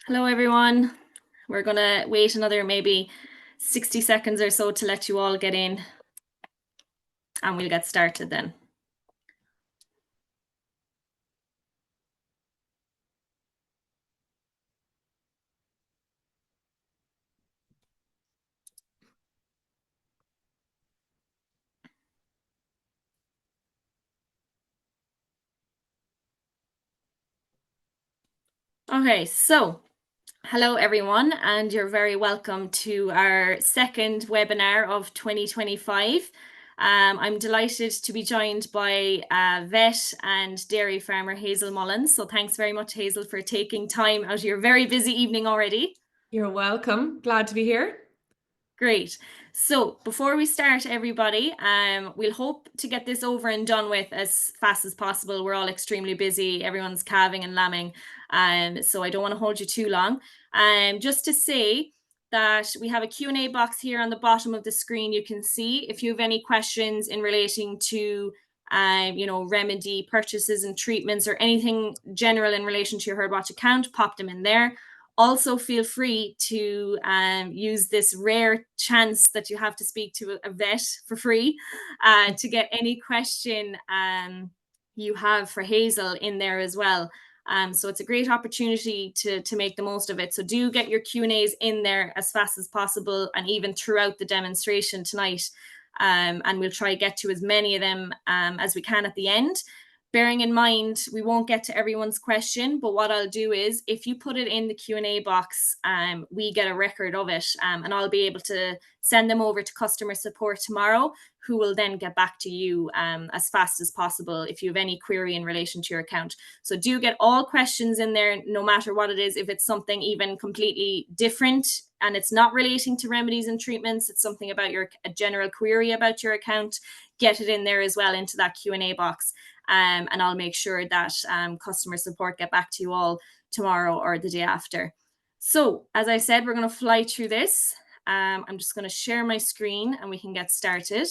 Hello, everyone. We're going to wait another maybe 60 seconds or so to let you all get in, and we'll get started then. Okay, so hello, everyone, and you're very welcome to our second webinar of 2025. I'm delighted to be joined by vet and dairy farmer Hazel Mullins. So thanks very much, Hazel, for taking time out of your very busy evening already. You're welcome. Glad to be here. Great. So before we start, everybody, we'll hope to get this over and done with as fast as possible. We're all extremely busy. Everyone's calving and lambing. So I don't want to hold you too long. Just to say that we have a Q&A box here on the bottom of the screen. You can see if you have any questions in relating to remedy purchases and treatments or anything general in relation to your Herdwatch account, pop them in there. Also, feel free to use this rare chance that you have to speak to a vet for free to get any question you have for Hazel in there as well. So it's a great opportunity to make the most of it. So do get your Q&As in there as fast as possible and even throughout the demonstration tonight. And we'll try to get to as many of them as we can at the end. Bearing in mind, we won't get to everyone's question, but what I'll do is if you put it in the Q&A box, we get a record of it, and I'll be able to send them over to customer support tomorrow, who will then get back to you as fast as possible if you have any query in relation to your account. So do get all questions in there, no matter what it is. If it's something even completely different and it's not relating to remedies and treatments, it's something about a general query about your account, get it in there as well into that Q&A box. And I'll make sure that customer support get back to you all tomorrow or the day after. So as I said, we're going to fly through this. I'm just going to share my screen and we can get started.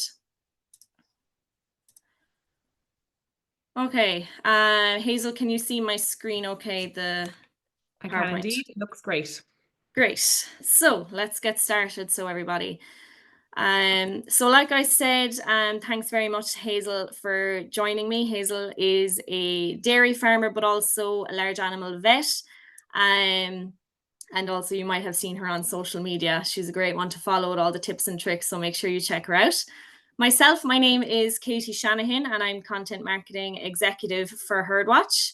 Okay, Hazel, can you see my screen okay? I can indeed. It looks great. Great. So let's get started. So everybody. So like I said, thanks very much, Hazel, for joining me. Hazel is a dairy farmer, but also a large animal vet. And also you might have seen her on social media. She's a great one to follow with all the tips and tricks, so make sure you check her out. Myself, my name is Katie Shanahan, and I'm Content Marketing Executive for Herdwatch.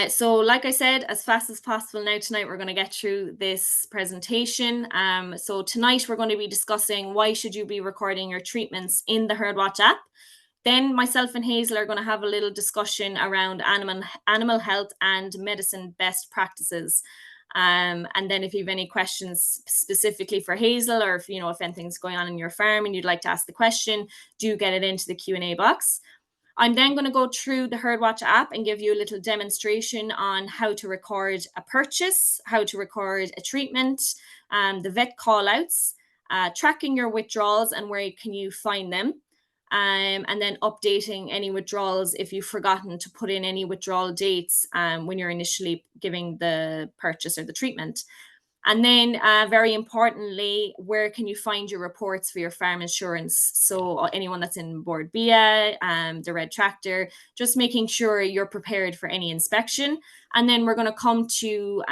So like I said, as fast as possible now tonight, we're going to get through this presentation. So tonight we're going to be discussing why should you be recording your treatments in the Herdwatch app. Then myself and Hazel are going to have a little discussion around animal health and medicine best practices. And then if you have any questions specifically for Hazel, or if anything's going on in your farm and you'd like to ask the question, do get it into the Q&A box. I'm then going to go through the Herdwatch app and give you a little demonstration on how to record a purchase, how to record a treatment, the vet callouts, tracking your withdrawals and where can you find them, and then updating any withdrawals if you've forgotten to put in any withdrawal dates when you're initially giving the purchase or the treatment. And then very importantly, where can you find your reports for your farm insurance? So anyone that's in Board BIA, the red tractor, just making sure you're prepared for any inspection. And then we're going to come to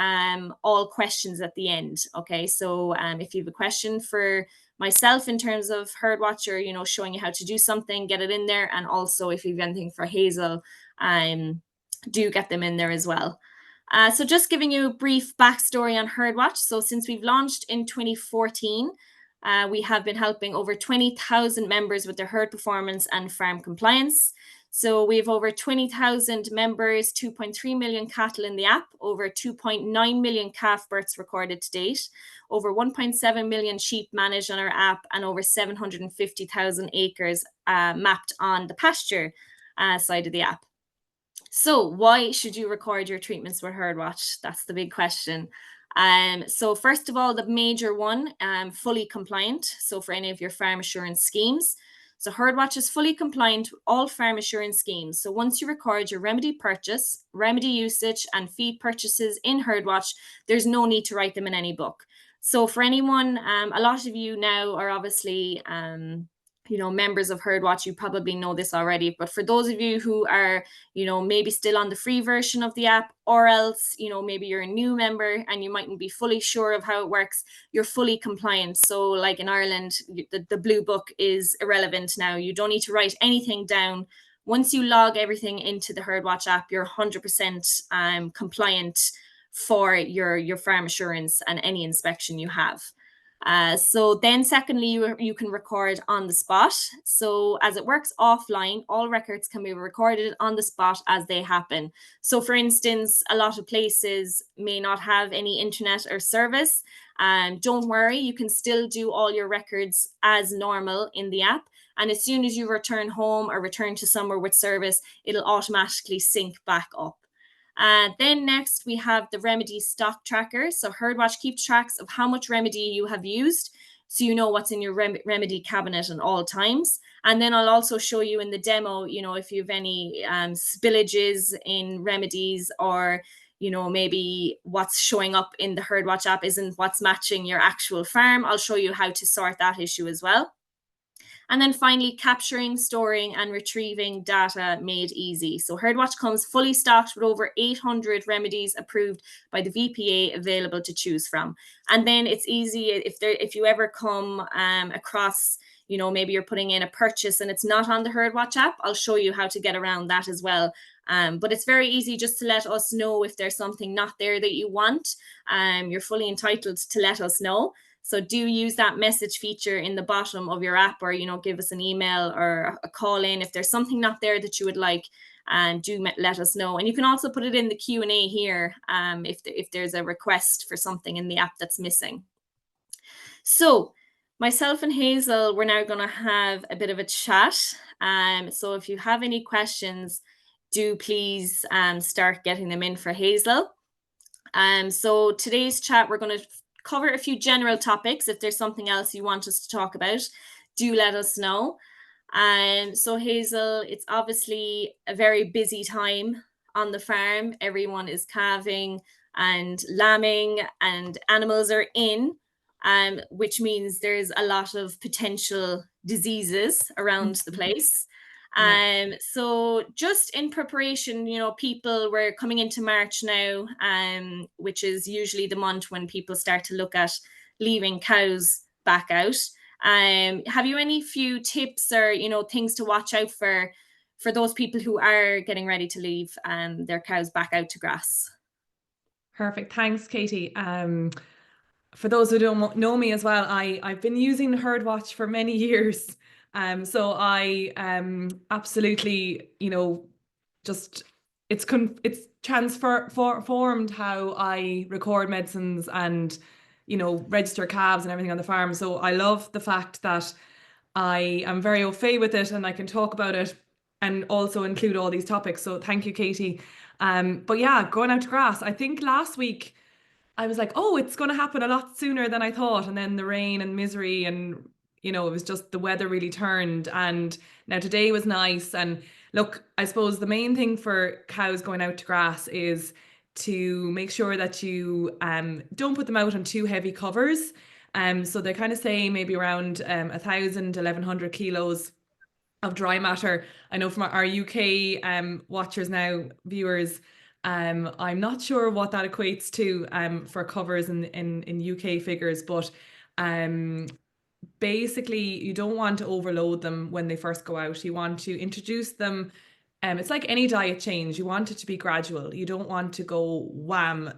all questions at the end. Okay, so if you have a question for myself in terms of Herdwatch, or showing you how to do something, get it in there. And also if you have anything for Hazel, do get them in there as well. So just giving you a brief backstory on Herdwatch. So since we've launched in 2014, we have been helping over 20,000 members with their herd performance and farm compliance. So we have over 20,000 members, 2.3 million cattle in the app, over 2.9 million calf births recorded to date, over 1.7 million sheep managed on our app, and over 750,000 acres mapped on the pasture side of the app. So why should you record your treatments with Herdwatch? That's the big question. So first of all, the major one, fully compliant. So for any of your farm assurance schemes. So Herdwatch is fully compliant with all farm assurance schemes. So once you record your remedy purchase, remedy usage, and feed purchases in Herdwatch, there's no need to write them in any book. So for anyone, a lot of you now are obviously members of Herdwatch. You probably know this already, but for those of you who are maybe still on the free version of the app, or else maybe you're a new member and you mightn't be fully sure of how it works, you're fully compliant. So like in Ireland, the blue book is irrelevant now. You don't need to write anything down. Once you log everything into the Herdwatch app, you're 100% compliant for your farm assurance and any inspection you have. So then secondly, you can record on the spot. So as it works offline, all records can be recorded on the spot as they happen. So for instance, a lot of places may not have any internet or service. Don't worry, you can still do all your records as normal in the app. And as soon as you return home or return to somewhere with service, it'll automatically sync back up. Then next we have the remedy stock tracker. So Herdwatch keeps tracks of how much remedy you have used, so you know what's in your remedy cabinet at all times. And then I'll also show you in the demo, if you have any spillages in remedies, or maybe what's showing up in the Herdwatch app isn't what's matching your actual farm. I'll show you how to sort that issue as well. And then finally, capturing, storing, and retrieving data made easy. So Herdwatch comes fully stocked with over 800 remedies approved by the VPA available to choose from. And then it's easy if you ever come across, maybe you're putting in a purchase and it's not on the Herdwatch app, I'll show you how to get around that as well. But it's very easy just to let us know if there's something not there that you want. You're fully entitled to let us know. So do use that message feature in the bottom of your app, or, give us an email or a call in if there's something not there that you would like, and do let us know. And you can also put it in the Q&A here if there's a request for something in the app that's missing. So myself and Hazel, we're now going to have a bit of a chat. So if you have any questions, do please start getting them in for Hazel. So today's chat, we're going to cover a few general topics. If there's something else you want us to talk about, do let us know. So Hazel, it's obviously a very busy time on the farm. Everyone is calving and lambing and animals are in, which means there's a lot of potential diseases around the place. So just in preparation, people were coming into March now, which is usually the month when people start to look at leaving cows back out. Have you any few tips or, things to watch out for those people who are getting ready to leave their cows back out to grass? Perfect. Thanks, Katie. For those who don't know me as well, I've been using Herdwatch for many years. So I absolutely, just it's transformed how I record medicines and, register calves and everything on the farm. So I love the fact that I am very au fait with it and I can talk about it and also include all these topics. So thank you, Katie. But yeah, going out to grass. I think last week I was like, oh, it's going to happen a lot sooner than I thought. And then the rain and misery and, it was just the weather really turned. And now today was nice. And look, I suppose the main thing for cows going out to grass is to make sure that you don't put them out on too heavy covers. So they kind of say maybe around 1,000, 1,100 kilos of dry matter. I know from our UK watchers now, viewers, I'm not sure what that equates to for covers in UK figures, but basically you don't want to overload them when they first go out. You want to introduce them. It's like any diet change. You want it to be gradual. You don't want to go wham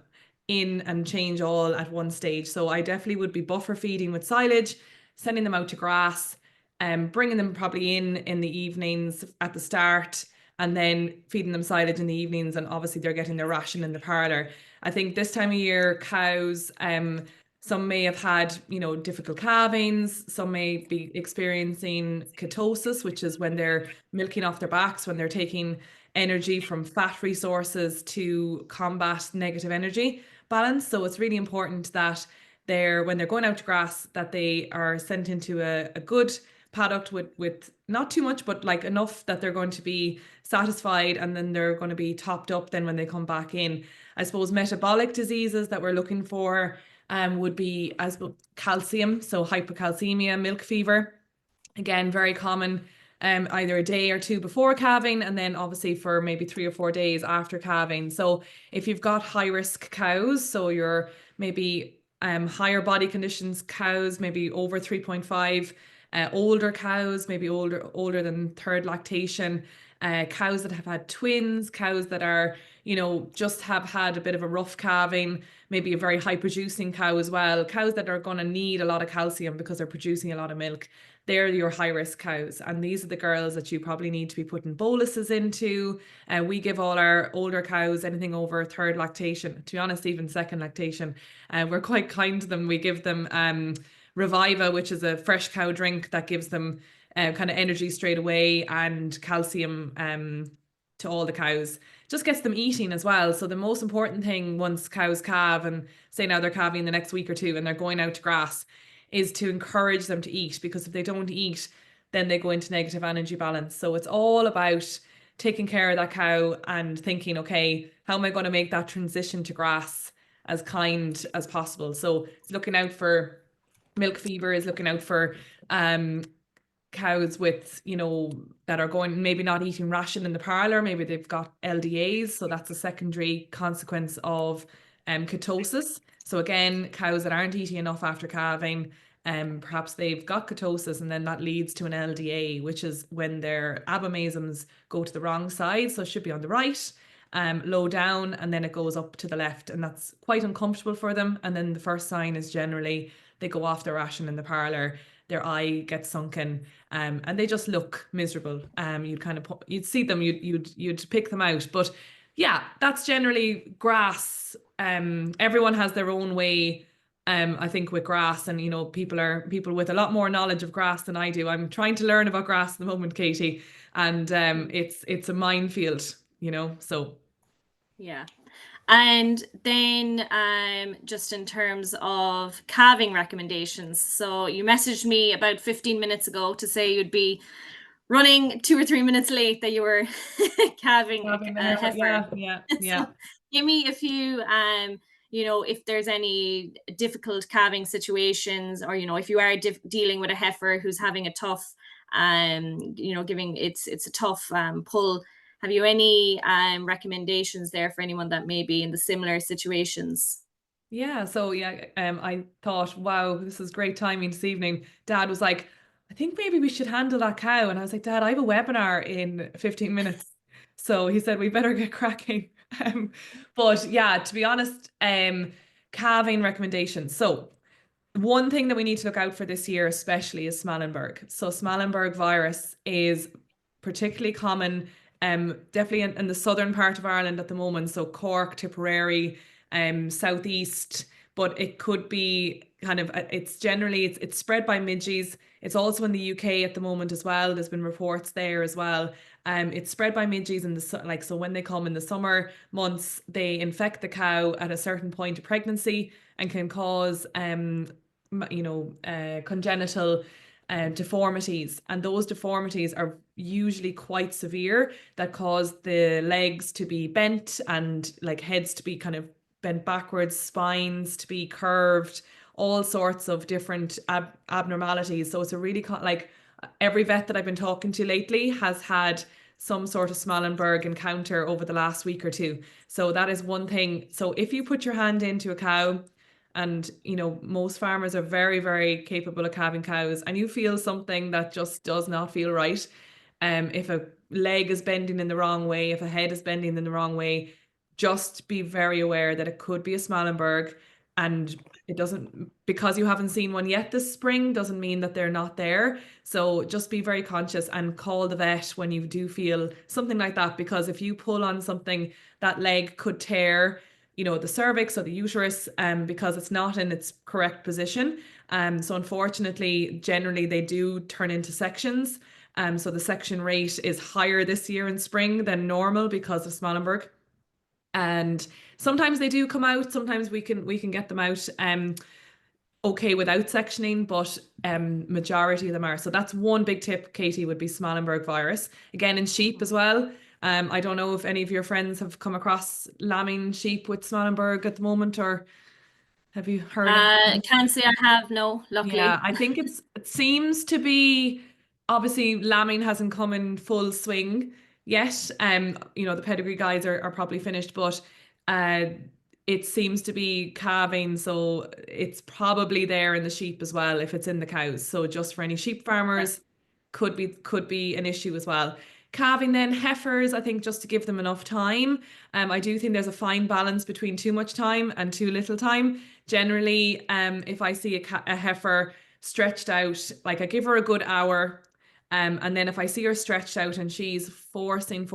in and change all at one stage. So I definitely would be buffer feeding with silage, sending them out to grass, bringing them probably in the evenings at the start, and then feeding them silage in the evenings. And obviously they're getting their ration in the parlour. I think this time of year, cows, some may have had, difficult calvings. Some may be experiencing ketosis, which is when they're milking off their backs, when they're taking energy from fat resources to combat negative energy balance. So it's really important that when they're going out to grass, that they are sent into a good paddock with not too much, but like enough that they're going to be satisfied, and then they're going to be topped up then when they come back in. I suppose metabolic diseases that we're looking for would be as calcium, so hypocalcemia, milk fever. Again, very common, either a day or two before calving, and then obviously for maybe 3 or 4 days after calving. So if you've got high risk cows, so you're maybe higher body conditions cows, maybe over 3.5, older cows, maybe older than third lactation, cows that have had twins, cows that are, just have had a bit of a rough calving, maybe a very high producing cow as well, cows that are going to need a lot of calcium because they're producing a lot of milk. They're your high risk cows, and these are the girls that you probably need to be putting boluses into. We give all our older cows anything over third lactation, to be honest, even second lactation. We're quite kind to them. We give them Reviva, which is a fresh cow drink that gives them kind of energy straight away, and calcium to all the cows. Just gets them eating as well. So the most important thing once cows calve, and say now they're calving the next week or two and they're going out to grass, is to encourage them to eat, because if they don't eat, then they go into negative energy balance. So it's all about taking care of that cow and thinking, okay, how am I going to make that transition to grass as kind as possible? So it's looking out for milk fever, is looking out for cows with, that are going, maybe not eating ration in the parlour, maybe they've got LDAs, so that's a secondary consequence of ketosis. So again, cows that aren't eating enough after calving, perhaps they've got ketosis, and then that leads to an LDA, which is when their abomasums go to the wrong side, so it should be on the right, low down, and then it goes up to the left, and that's quite uncomfortable for them. And then the first sign is generally they go off their ration in the parlour, their eye gets sunken, and they just look miserable. You'd see them, you'd pick them out. But yeah, that's generally grass. Everyone has their own way. I think with grass, and people with a lot more knowledge of grass than I do. I'm trying to learn about grass at the moment, Katie, and it's a minefield, so. Yeah. And then just in terms of calving recommendations, so you messaged me about 15 minutes ago to say you'd be running 2 or 3 minutes late, that you were calving a heifer. Yeah. So give me a few, if there's any difficult calving situations, or, if you are dealing with a heifer who's having a tough, giving it's a tough pull. Have you any recommendations there for anyone that may be in the similar situations? Yeah, so yeah, I thought, wow, this is great timing this evening. Dad was like, I think maybe we should handle that cow. And I was like, Dad, I have a webinar in 15 minutes. So he said, we better get cracking. But yeah, to be honest, calving recommendations. So one thing that we need to look out for this year, especially, is Smallenberg. So Smallenberg virus is particularly common, definitely in the southern part of Ireland at the moment. So Cork, Tipperary, southeast, but it could be kind of, it's spread by midges. It's also in the UK at the moment as well. There's been reports there as well. It's spread by midges in so when they come in the summer months, they infect the cow at a certain point of pregnancy and can cause congenital deformities, and those deformities are usually quite severe, that cause the legs to be bent, and like heads to be kind of bent backwards, spines to be curved, all sorts of different abnormalities. So it's a really like every vet that I've been talking to lately has had some sort of Smallenberg encounter over the last week or two. So that is one thing. So if you put your hand into a cow, and most farmers are very, very capable of calving cows, and you feel something that just does not feel right, if a leg is bending in the wrong way, if a head is bending in the wrong way, just be very aware that it could be a Smallenberg. And it doesn't, because you haven't seen one yet this spring, doesn't mean that they're not there. So just be very conscious and call the vet when you do feel something like that, because if you pull on something, that leg could tear the cervix or the uterus, because it's not in its correct position. So unfortunately, generally they do turn into sections. So the section rate is higher this year in spring than normal because of Smallenberg. And sometimes they do come out, sometimes we can get them out. okay without sectioning, but majority of them are. So that's one big tip, Katie, would be Smallenberg virus. Again, in sheep as well. I don't know if any of your friends have come across lambing sheep with Smallenberg at the moment, or have you heard of it? Can't say I have, no, Yeah, luckily. I think it seems to be, obviously lambing hasn't come in full swing yet. The pedigree guides are probably finished, but uh it seems to be calving, so it's probably there in the sheep as well if it's in the cows. So just for any sheep farmers, could be an issue as well. Calving then heifers, I think just to give them enough time. I do think there's a fine balance between too much time and too little time. Generally, if I see a heifer stretched out, like I give her a good hour, and then if I see her stretched out and she's forcing,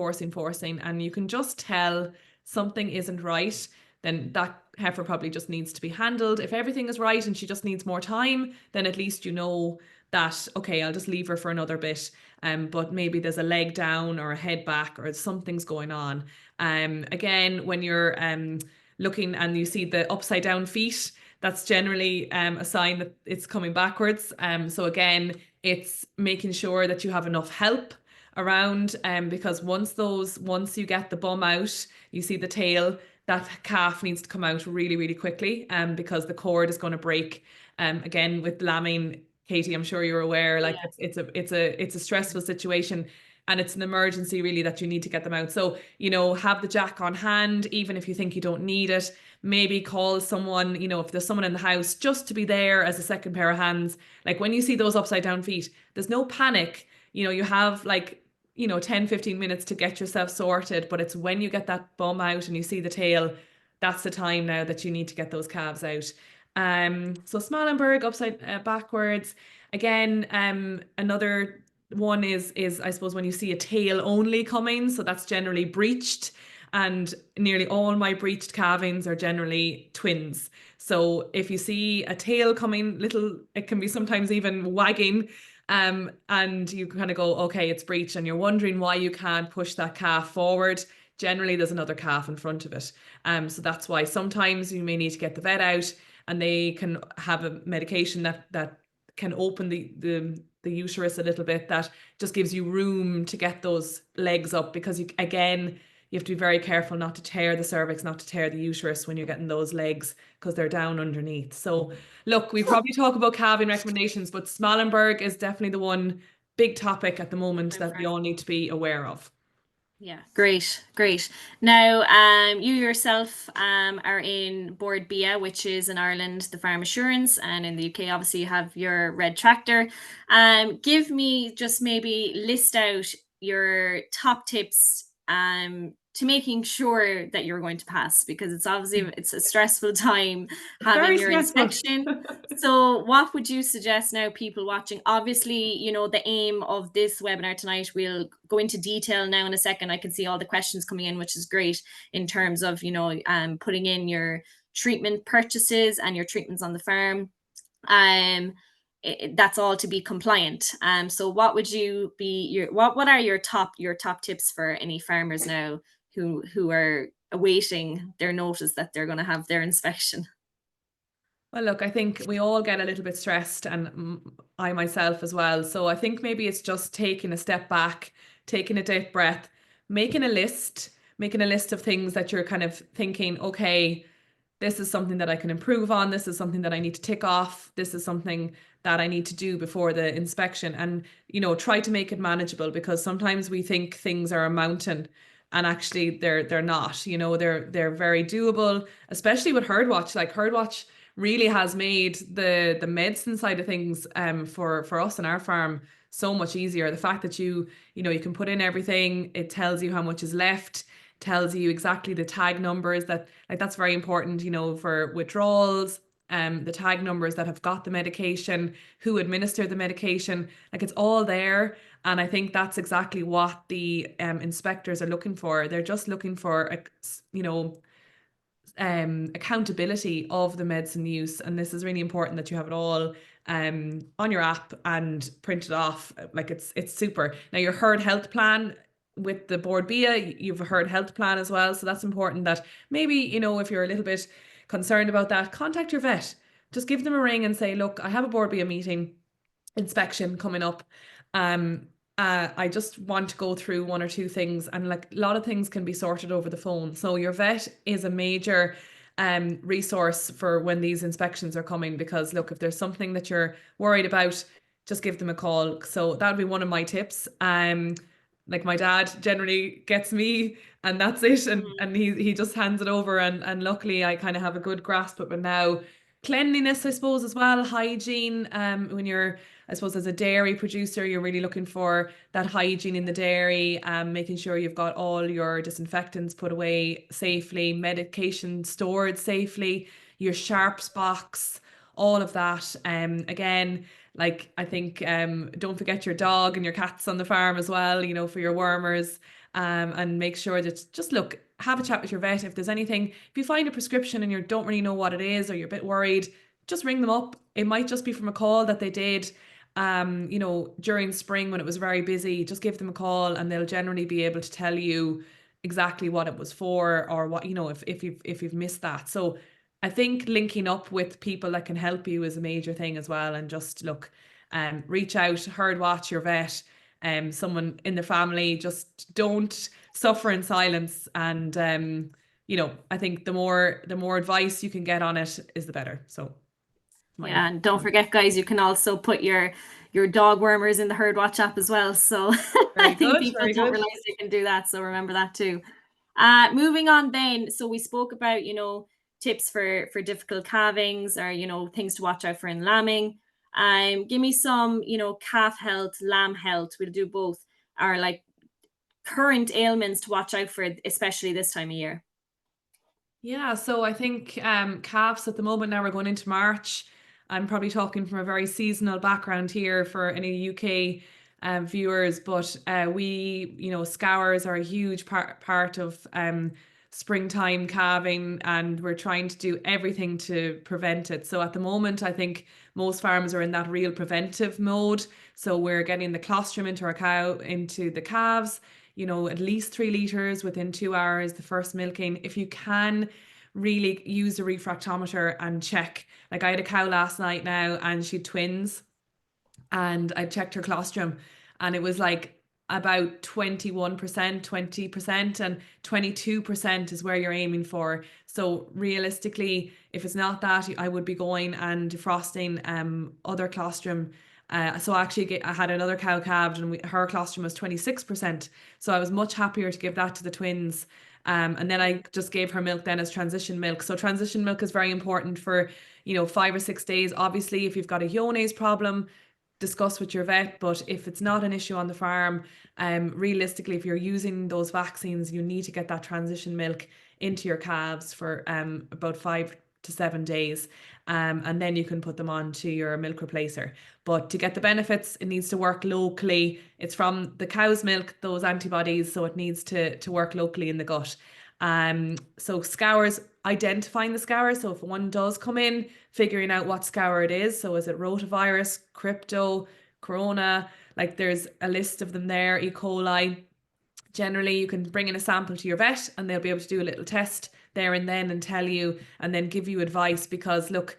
and you can just tell something isn't right, then that heifer probably just needs to be handled. If everything is right and she just needs more time, then at least you know that, okay, I'll just leave her for another bit. But maybe there's a leg down or a head back or something's going on. Again, when you're looking and you see the upside down feet, that's generally a sign that it's coming backwards. So again, it's making sure that you have enough help around, because once you get the bum out, you see the tail, that calf needs to come out really, really quickly, because the cord is going to break. Again, with lambing, Katie, I'm sure you're aware, like Yeah. it's a stressful situation, and it's an emergency really that you need to get them out. So, have the jack on hand, even if you think you don't need it. Maybe call someone, if there's someone in the house, just to be there as a second pair of hands. Like when you see those upside down feet, there's no panic. You have like 10, 15 minutes to get yourself sorted, but it's when you get that bum out and you see the tail, that's the time now that you need to get those calves out. So Smallenberg upside backwards. Again, another one is I suppose when you see a tail only coming, so that's generally breached. And nearly all my breached calvings are generally twins. So if you see a tail coming, it can be sometimes even wagging, and you kind of go, okay, it's breached, and you're wondering why you can't push that calf forward. Generally, there's another calf in front of it. So that's why sometimes you may need to get the vet out, and they can have a medication that can open the uterus a little bit, that just gives you room to get those legs up, because you have to be very careful not to tear the cervix, not to tear the uterus when you're getting those legs, because they're down underneath. So look, we probably talk about calving recommendations, but Smallenberg is definitely the one big topic at the moment that we all need to be aware of. Yeah, great, great. Now, you yourself are in Board BIA, which is in Ireland, the Farm Assurance, and in the UK, obviously, you have your red tractor. Give me just maybe list out your top tips to making sure that you're going to pass, because it's a stressful time It's very having your stressful. inspection. So what would you suggest now, people watching? Obviously, the aim of this webinar tonight, we'll go into detail now in a second. I can see all the questions coming in, which is great in terms of, putting in your treatment purchases and your treatments on the farm. That's all to be compliant. So what would you be what are your top tips for any farmers now who are awaiting their notice that they're going to have their inspection? Well, look, I think we all get a little bit stressed, and I myself as well. So I think maybe it's just taking a step back, taking a deep breath, making a list of things that you're kind of thinking, okay, this is something that I can improve on. This is something that I need to tick off. This is something that I need to do before the inspection. And, try to make it manageable, because sometimes we think things are a mountain, and actually they're not. They're very doable, especially with Herdwatch. Like Herdwatch really has made the medicine side of things for us and our farm so much easier. The fact that you can put in everything, it tells you how much is left, tells you exactly the tag numbers, that's very important, for withdrawals, the tag numbers that have got the medication, who administered the medication, like it's all there. And I think that's exactly what the inspectors are looking for. They're just looking for accountability of the medicine use, and this is really important that you have it all on your app and printed off. Like it's super. Now your herd health plan with the Board BIA, you've a herd health plan as well, so that's important. That maybe if you're a little bit concerned about that, contact your vet. just give them a ring and say, look, I have a board BA meeting inspection coming up. I just want to go through one or two things, and like a lot of things can be sorted over the phone. So your vet is a major resource for when these inspections are coming, because look, if there's something that you're worried about, just give them a call. So that would be one of my tips. Like my dad generally gets me and that's it, and he just hands it over, and luckily I kind of have a good grasp of it now. Cleanliness, I suppose, as well, hygiene. When you're, I suppose, as a dairy producer, you're really looking for that hygiene in the dairy, making sure you've got all your disinfectants put away safely, medication stored safely, your sharps box, all of that. Again, like I think, don't forget your dog and your cats on the farm as well, you know, for your wormers. And make sure that, just look, have a chat with your vet. If there's anything, if you find a prescription and you don't really know what it is, or you're a bit worried, just ring them up. It might just be from a call that they did, you know, during spring when it was very busy. Just give them a call and they'll generally be able to tell you exactly what it was for, or what, you know, if you've missed that. So I think linking up with people that can help you is a major thing as well. And just look, reach out, Herdwatch, your vet, someone in the family. Just don't suffer in silence. And you know, I think the more advice you can get on it is the better. So Yeah, and don't forget, guys, you can also put your dog wormers in the Herdwatch app as well. So I very think good, people very don't good. realize they can do that. So remember that too. Moving on then. So we spoke about, tips for difficult calvings, or, things to watch out for in lambing. Give me some, calf health, lamb health. We'll do both. Are like current ailments to watch out for, especially this time of year. Yeah, so I think calves at the moment, now we're going into March. I'm probably talking from a very seasonal background here for any UK viewers, but you know, scours are a huge part of springtime calving, and we're trying to do everything to prevent it. So at the moment, I think most farms are in that real preventive mode. So we're getting the colostrum into our cow, into the calves, you know, at least 3 liters within 2 hours, the first milking. If you can, really use a refractometer and check. Like I had a cow last night now, and she had twins, and I checked her colostrum, and it was like about 21%, 20%, and 22% is where you're aiming for. So realistically, if it's not that, I would be going and defrosting other colostrum. So I had another cow calved, and her colostrum was 26%. So I was much happier to give that to the twins. And then I just gave her milk then as transition milk. So transition milk is very important for, you know, 5 or 6 days. Obviously, if you've got a ionase problem, discuss with your vet. But if it's not an issue on the farm, realistically, if you're using those vaccines, you need to get that transition milk into your calves for about 5 to 7 days. And then you can put them on to your milk replacer. But to get the benefits, it needs to work locally. It's from the cow's milk, those antibodies, so it needs to work locally in the gut. So scours, identifying the scour. So if one does come in, figuring out what scour it is. So is it rotavirus, crypto, corona? Like there's a list of them there, E. coli. Generally, you can bring in a sample to your vet, and they'll be able to do a little test there and then and tell you, and then give you advice. Because look,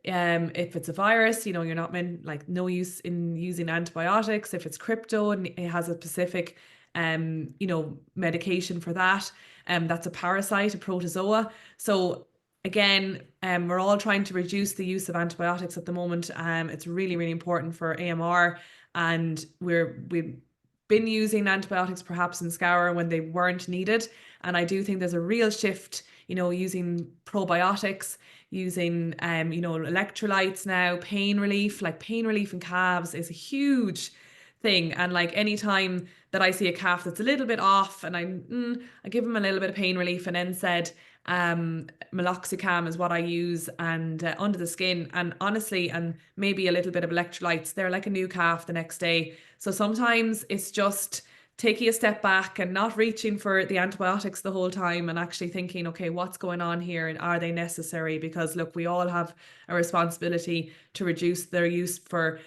if it's a virus, you know, you're not meant, like, no use in using antibiotics. If it's crypto and it has a specific you know, medication for that, that's a parasite, a protozoa. So again, we're all trying to reduce the use of antibiotics at the moment. It's really, really important for AMR, and we've been using antibiotics perhaps in scour when they weren't needed. And I do think there's a real shift, you know, using probiotics, using you know, electrolytes now, pain relief. Like pain relief in calves is a huge thing. And like anytime that I see a calf that's a little bit off, and I give them a little bit of pain relief, and NSAID, meloxicam is what I use, and under the skin, and honestly, and maybe a little bit of electrolytes, they're like a new calf the next day. So sometimes it's just taking a step back and not reaching for the antibiotics the whole time, and actually thinking, okay, what's going on here, and are they necessary? Because look, we all have a responsibility to reduce their use for,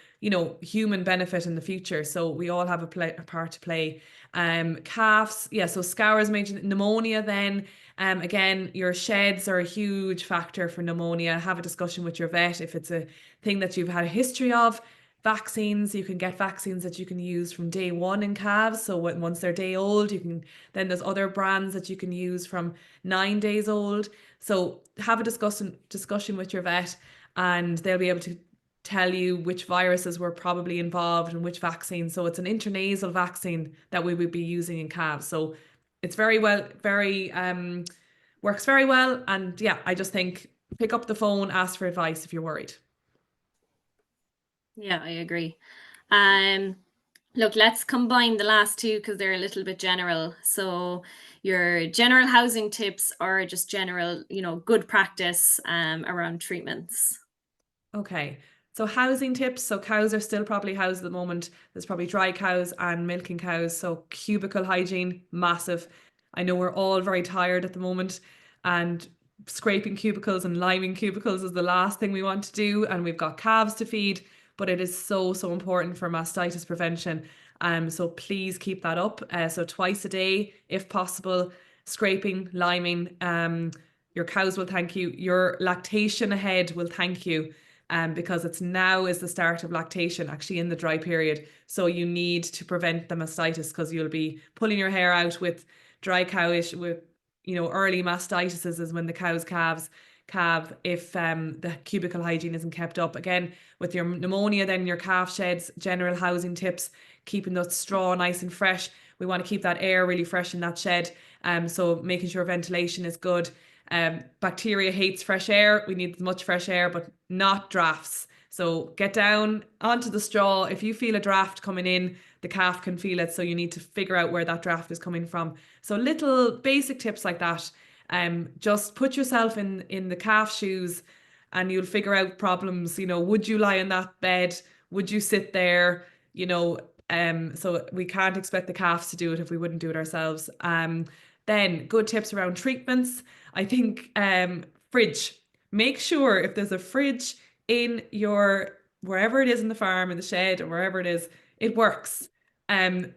human benefit in the future. So we all have a part to play. Calves, yeah, so scours, major pneumonia then. Again, your sheds are a huge factor for pneumonia. Have a discussion with your vet if it's a thing that you've had a history of. Vaccines, you can get vaccines that you can use from day one in calves. So once they're day old, then there's other brands that you can use from 9 days old. So have a discussion with your vet, and they'll be able to tell you which viruses were probably involved and which vaccine. So it's an intranasal vaccine that we would be using in calves. So it's works very well. And yeah, I just think pick up the phone, ask for advice if you're worried. Yeah, I agree. Look, let's combine the last two because they're a little bit general. So your general housing tips are just general, good practice around treatments. Okay. So housing tips. So cows are still probably housed at the moment. There's probably dry cows and milking cows. So cubicle hygiene, massive. I know we're all very tired at the moment, and scraping cubicles and liming cubicles is the last thing we want to do. And we've got calves to feed, but it is so, so important for mastitis prevention. So please keep that up. So twice a day, if possible, scraping, liming. Your cows will thank you. Your lactation ahead will thank you. Because it's now is the start of lactation, actually in the dry period. So you need to prevent the mastitis, because you'll be pulling your hair out with dry cowish, with early mastitis is when the cows calve if the cubicle hygiene isn't kept up. Again, with your pneumonia, then your calf sheds, general housing tips, keeping the straw nice and fresh. We want to keep that air really fresh in that shed. So making sure ventilation is good. Bacteria hates fresh air. We need as much fresh air, but not drafts. So get down onto the straw. If you feel a draft coming in, the calf can feel it. So you need to figure out where that draft is coming from. So little basic tips like that. Just put yourself in the calf shoes, and you'll figure out problems. Would you lie in that bed? Would you sit there? So we can't expect the calves to do it if we wouldn't do it ourselves. Then good tips around treatments. I think fridge. Make sure if there's a fridge in your wherever it is in the farm, in the shed, or wherever it is, it works.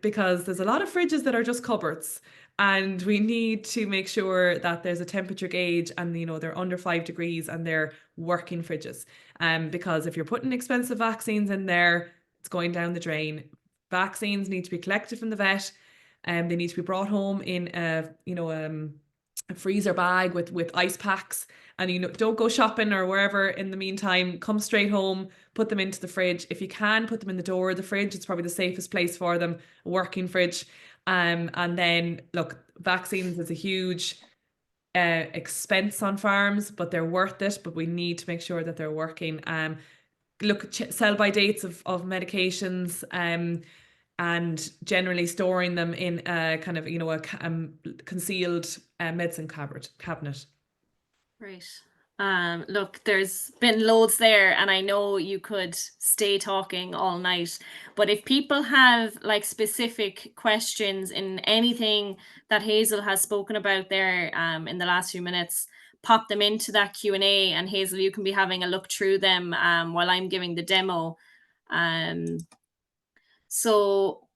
Because there's a lot of fridges that are just cupboards, and we need to make sure that there's a temperature gauge, and they're under 5 degrees and they're working fridges. Because if you're putting expensive vaccines in there, it's going down the drain. Vaccines need to be collected from the vet, and they need to be brought home in a freezer bag with ice packs. And don't go shopping or wherever in the meantime. Come straight home, put them into the fridge. If you can, put them in the door of the fridge. It's probably the safest place for them, a working fridge. And then look, vaccines is a huge expense on farms, but they're worth it. But we need to make sure that they're working. Look, sell by dates of medications. And generally storing them in a kind of a concealed medicine cabinet. Right. Look, there's been loads there, and I know you could stay talking all night, but if people have like specific questions in anything that Hazel has spoken about there in the last few minutes, pop them into that Q&A, and Hazel, you can be having a look through them while I'm giving the demo. So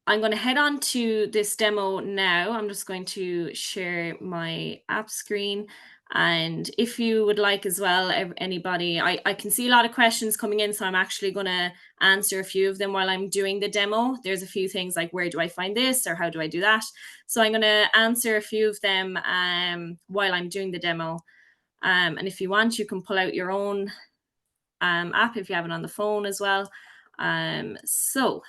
I'm going to head on to this demo now. I'm just going to share my app screen. And if you would like as well, anybody, I can see a lot of questions coming in, so I'm actually going to answer a few of them while I'm doing the demo. There's a few things like, where do I find this, or how do I do that? So I'm going to answer a few of them while I'm doing the demo. And if you want, you can pull out your own app if you have it on the phone as well. So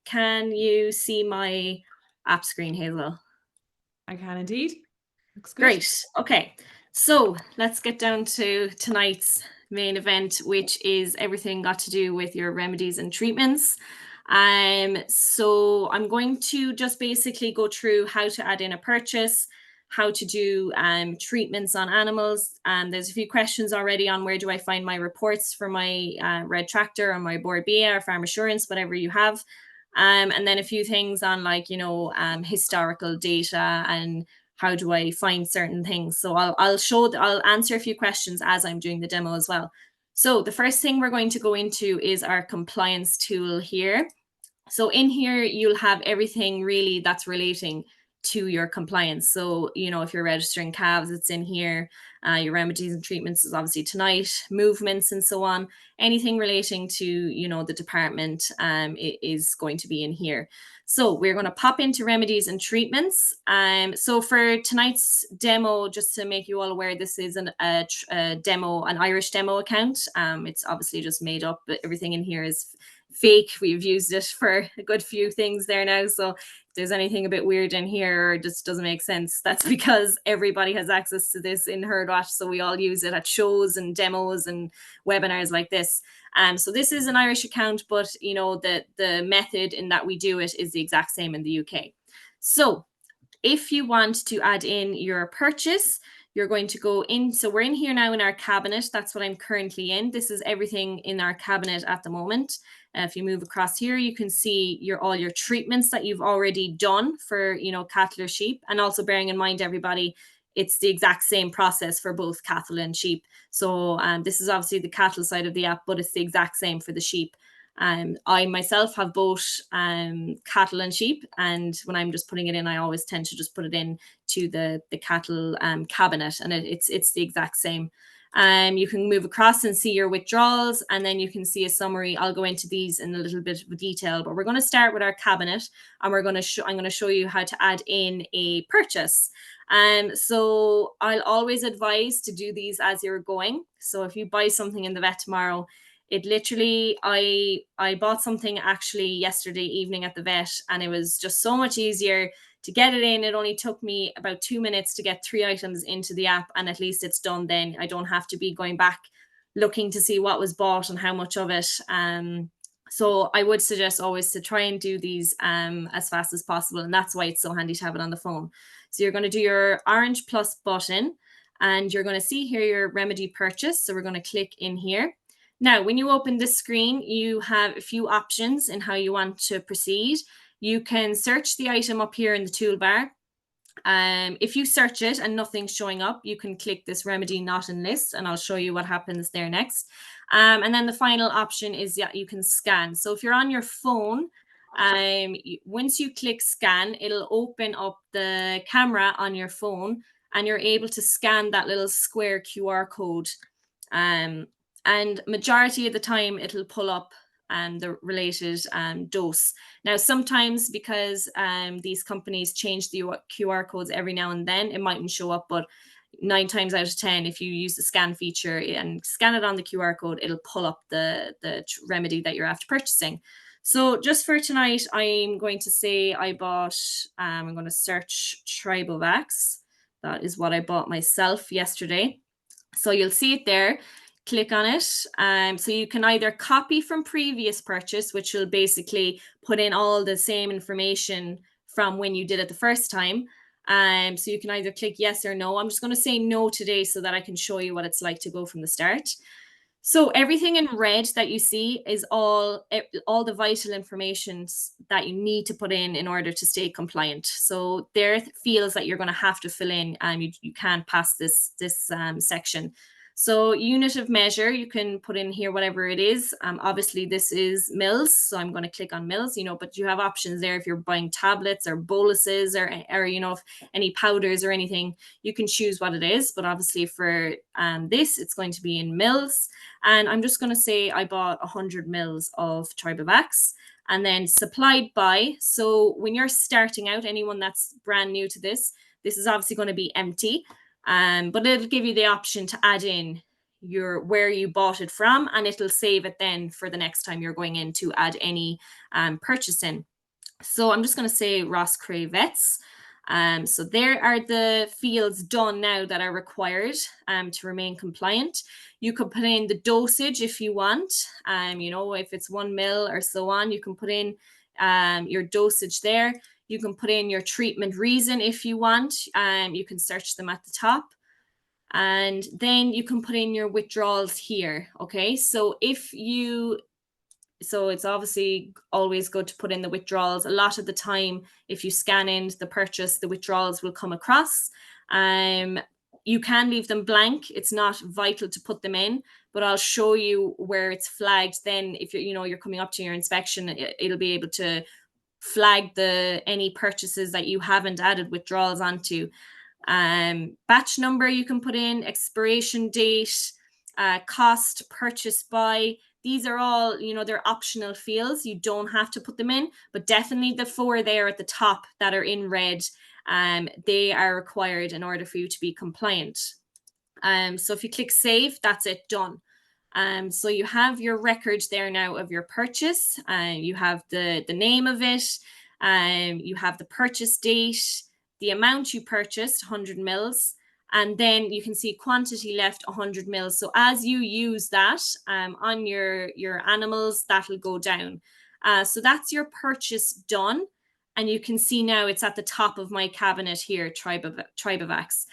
can you see my app screen, Hazel? I can indeed. Looks good. Great. Okay. So let's get down to tonight's main event, which is everything got to do with your remedies and treatments. So I'm going to just basically go through how to add in a purchase, how to do treatments on animals. There's a few questions already on where do I find my reports for my red tractor or my board BA or farm assurance, whatever you have. And then a few things on like, historical data and how do I find certain things. So I'll answer a few questions as I'm doing the demo as well. So the first thing we're going to go into is our compliance tool here. So in here, you'll have everything really that's relating to your compliance. So, if you're registering calves, it's in here. Your remedies and treatments is obviously tonight, movements and so on. Anything relating to, the department is going to be in here. So we're going to pop into remedies and treatments. So for tonight's demo, just to make you all aware, this is a demo, an Irish demo account. It's obviously just made up, but everything in here is fake. We've used it for a good few things there now. So if there's anything a bit weird in here or just doesn't make sense, that's because everybody has access to this in Herdwatch. So we all use it at shows and demos and webinars like this. So this is an Irish account, but the method in that we do it is the exact same in the UK. So if you want to add in your purchase, you're going to go in. So we're in here now in our cabinet. That's what I'm currently in. This is everything in our cabinet at the moment. If you move across here, you can see all your treatments that you've already done for, cattle or sheep. And also bearing in mind, everybody, it's the exact same process for both cattle and sheep. So this is obviously the cattle side of the app, but it's the exact same for the sheep. I myself have both cattle and sheep, and when I'm just putting it in, I always tend to just put it in to the cattle cabinet, and it's the exact same. You can move across and see your withdrawals, and then you can see a summary. I'll go into these in a little bit of detail, but we're going to start with our cabinet, and I'm going to show you how to add in a purchase. So I'll always advise to do these as you're going. So if you buy something in the vet tomorrow, it literally, I bought something actually yesterday evening at the vet, and it was just so much easier to get it in. It only took me about 2 minutes to get 3 items into the app, and at least it's done then. I don't have to be going back looking to see what was bought and how much of it. So I would suggest always to try and do these as fast as possible, and that's why it's so handy to have it on the phone. So you're going to do your orange plus button, and you're going to see here your remedy purchase. So we're going to click in here. Now, when you open this screen, you have a few options in how you want to proceed. You can search the item up here in the toolbar. If you search it and nothing's showing up, you can click this remedy not in list, and I'll show you what happens there next. And then the final option is that you can scan. So if you're on your phone, once you click scan, it'll open up the camera on your phone, and you're able to scan that little square QR code. And majority of the time it'll pull up the related dose. Now, sometimes because these companies change the QR codes every now and then, it mightn't show up, but 9 times out of 10, if you use the scan feature and scan it on the QR code, it'll pull up the remedy that you're after purchasing. So just for tonight, I'm going to say I'm going to search Tribovax. That is what I bought myself yesterday. So you'll see it there. Click on it. So you can either copy from previous purchase, which will basically put in all the same information from when you did it the first time. So you can either click yes or no. I'm just going to say no today so that I can show you what it's like to go from the start. So everything in red that you see is all the vital information that you need to put in order to stay compliant. So there are fields that you're going to have to fill in, and you can't pass this section. So unit of measure, you can put in here whatever it is. Obviously, this is mils, so I'm going to click on mils, but you have options there if you're buying tablets or boluses or if any powders or anything, you can choose what it is. But obviously for this, it's going to be in mils. And I'm just going to say I bought 100 mils of Tribovax. And then supplied by. So when you're starting out, anyone that's brand new to this is obviously going to be empty. But it'll give you the option to add in where you bought it from, and it'll save it then for the next time you're going in to add any purchase in. So I'm just going to say Ross Cray Vets. So there are the fields done now that are required to remain compliant. You could put in the dosage if you want, if it's 1 ml or so on, you can put in your dosage there. You can put in your treatment reason if you want. You can search them at the top. And then you can put in your withdrawals here. Okay, so it's obviously always good to put in the withdrawals. A lot of the time, if you scan in the purchase, the withdrawals will come across. You can leave them blank. It's not vital to put them in, but I'll show you where it's flagged. Then if you're coming up to your inspection, it'll be able to flag any purchases that you haven't added withdrawals onto. Batch number you can put in, expiration date, cost, purchase by. These are all, they're optional fields. You don't have to put them in, but definitely the 4 there at the top that are in red, they are required in order for you to be compliant. So if you click save, that's it, done. So you have your record there now of your purchase. You have the name of it. You have the purchase date, the amount you purchased, 100 mils. And then you can see quantity left, 100 mils. So as you use that on your animals, that'll go down. So that's your purchase done. And you can see now it's at the top of my cabinet here, Tribovax.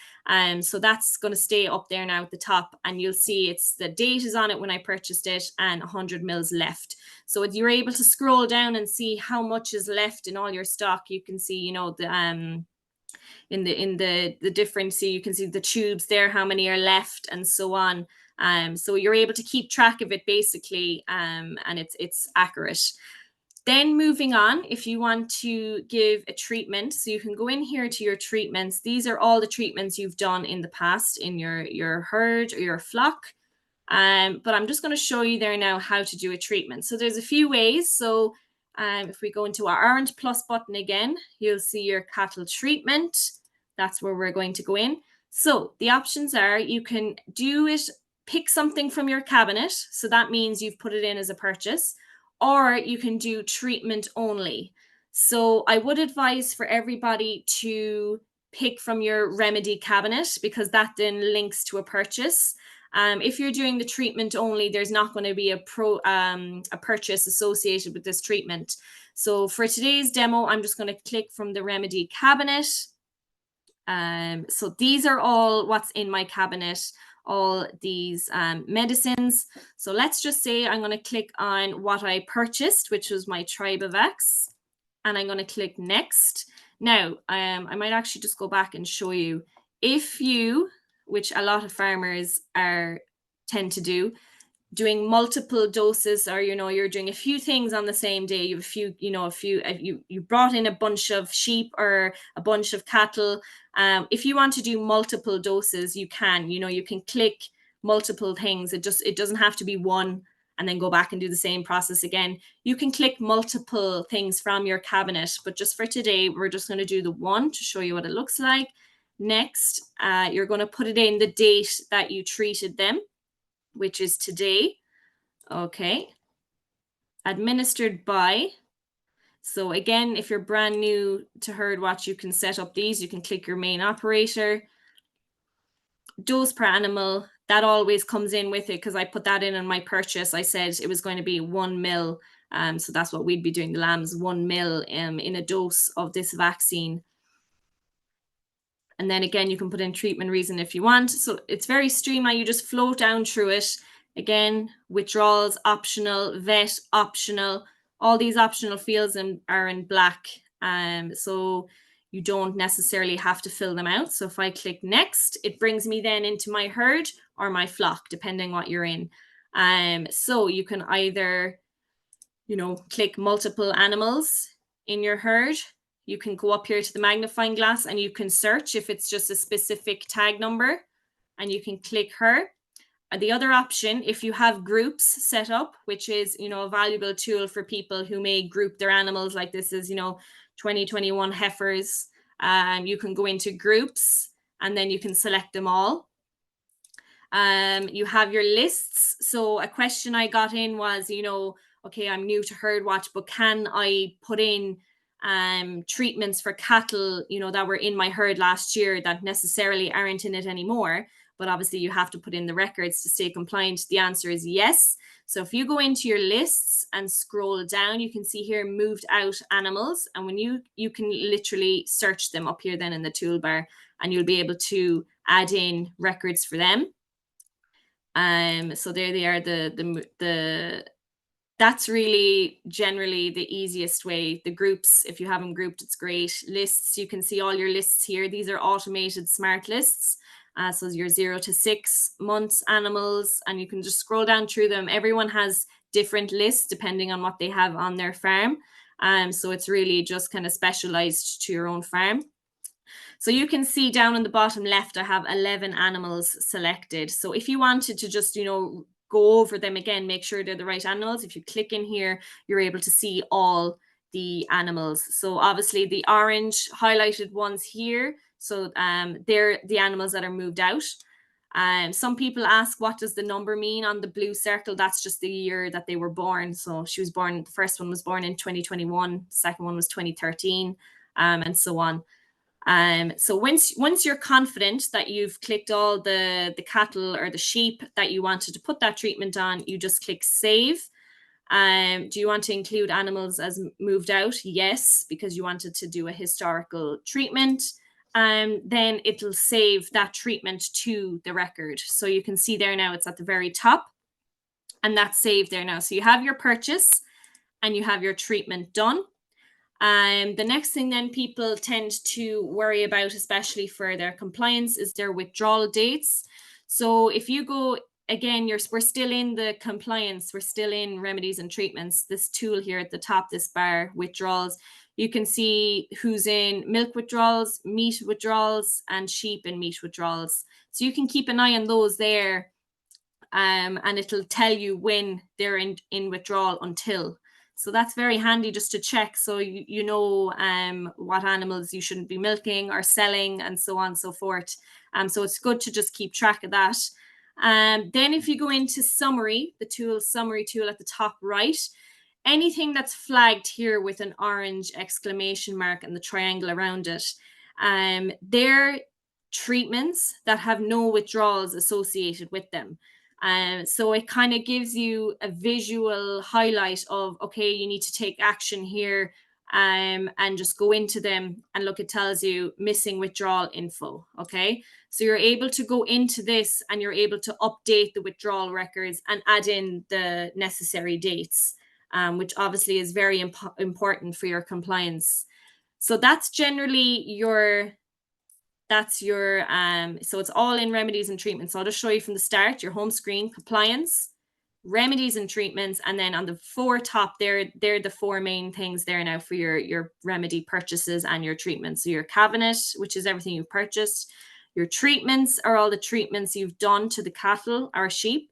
So that's going to stay up there now at the top, and you'll see the date is on it when I purchased it and 100 mils left. So you're able to scroll down and see how much is left in all your stock. You can see, in the different, so you can see the tubes there, how many are left, and so on. So you're able to keep track of it basically, and it's accurate. Then moving on, if you want to give a treatment, so you can go in here to your treatments. These are all the treatments you've done in the past in your herd or your flock. But I'm just going to show you there now how to do a treatment. So there's a few ways. So if we go into our orange plus button again, you'll see your cattle treatment. That's where we're going to go in. So the options are, you can do it, pick something from your cabinet. So that means you've put it in as a purchase, or you can do treatment only. So I would advise for everybody to pick from your remedy cabinet, because that then links to a purchase. If you're doing the treatment only, there's not going to be a purchase associated with this treatment. So for today's demo, I'm just going to click from the remedy cabinet. So these are all what's in my cabinet, all these medicines. So let's just say I'm going to click on what I purchased, which was my Tribovax, and I'm going to click next. Now, I might actually just go back and show you, if you, which a lot of farmers tend to do, doing multiple doses, or you're doing a few things on the same day. You have you brought in a bunch of sheep or a bunch of cattle. If you want to do multiple doses, you can. You can click multiple things. It doesn't have to be one and then go back and do the same process again. You can click multiple things from your cabinet, but just for today, we're just going to do the one to show you what it looks like. Next, you're going to put it in the date that you treated them, which is today. Okay. Administered by. So again, if you're brand new to Herdwatch, you can set up these. You can click your main operator. Dose per animal, that always comes in with it, because I put that in my purchase. I said it was going to be 1 mil. So that's what we'd be doing, the lambs, 1 mil in a dose of this vaccine. And then again, you can put in treatment reason if you want. So it's very streamlined. You just float down through it. Again, withdrawals, optional, vet, optional. All these optional fields are in black. So you don't necessarily have to fill them out. So if I click next, it brings me then into my herd or my flock, depending what you're in. So you can either, click multiple animals in your herd. You can go up here to the magnifying glass and you can search if it's just a specific tag number, and you can click her. And the other option, if you have groups set up, which is, a valuable tool for people who may group their animals, like this is, 2021 heifers, you can go into groups and then you can select them all. You have your lists. So a question I got in was, okay, I'm new to Herdwatch, but can I put in treatments for cattle, that were in my herd last year that necessarily aren't in it anymore? But obviously you have to put in the records to stay compliant. The answer is yes. So if you go into your lists and scroll down, you can see here moved out animals. And when you can literally search them up here then in the toolbar, and you'll be able to add in records for them. So there they are, the that's really generally the easiest way. The groups, if you have them grouped, it's great. Lists, you can see all your lists here. These are automated smart lists. So your 0 to 6 months animals, and you can just scroll down through them. Everyone has different lists depending on what they have on their farm. So it's really just kind of specialized to your own farm. So you can see down in the bottom left, I have 11 animals selected. So if you wanted to just, go over them again, make sure they're the right animals. If you click in here, you're able to see all the animals. So obviously the orange highlighted ones here. So they're the animals that are moved out. Some people ask, what does the number mean on the blue circle? That's just the year that they were born. So she was born, the first one was born in 2021, the second one was 2013, and so on. So once you're confident that you've clicked all the cattle or the sheep that you wanted to put that treatment on, you just click save. Do you want to include animals as moved out? Yes, because you wanted to do a historical treatment. Then it'll save that treatment to the record. So you can see there now it's at the very top, and that's saved there now. So you have your purchase and you have your treatment done. The next thing then people tend to worry about, especially for their compliance, is their withdrawal dates. So if you go again, we're still in the compliance, we're still in remedies and treatments. This tool here at the top, this bar, withdrawals, you can see who's in milk withdrawals, meat withdrawals, and sheep and meat withdrawals. So you can keep an eye on those there, and it'll tell you when they're in withdrawal until. So that's very handy just to check, so you know what animals you shouldn't be milking or selling, and so on and so forth. So it's good to just keep track of that. Then if you go into summary, the summary tool at the top right, anything that's flagged here with an orange exclamation mark and the triangle around it, they're treatments that have no withdrawals associated with them. So it kind of gives you a visual highlight of, okay, you need to take action here, and just go into them, and look, it tells you missing withdrawal info. Okay, so you're able to go into this and you're able to update the withdrawal records and add in the necessary dates, which obviously is very important for your compliance. So that's generally so it's all in remedies and treatments. So I'll just show you from the start: your home screen, compliance, remedies and treatments, and then on the four top they're the four main things there now for your remedy purchases and your treatments. So your cabinet, which is everything you've purchased. Your treatments are all the treatments you've done to the cattle or sheep.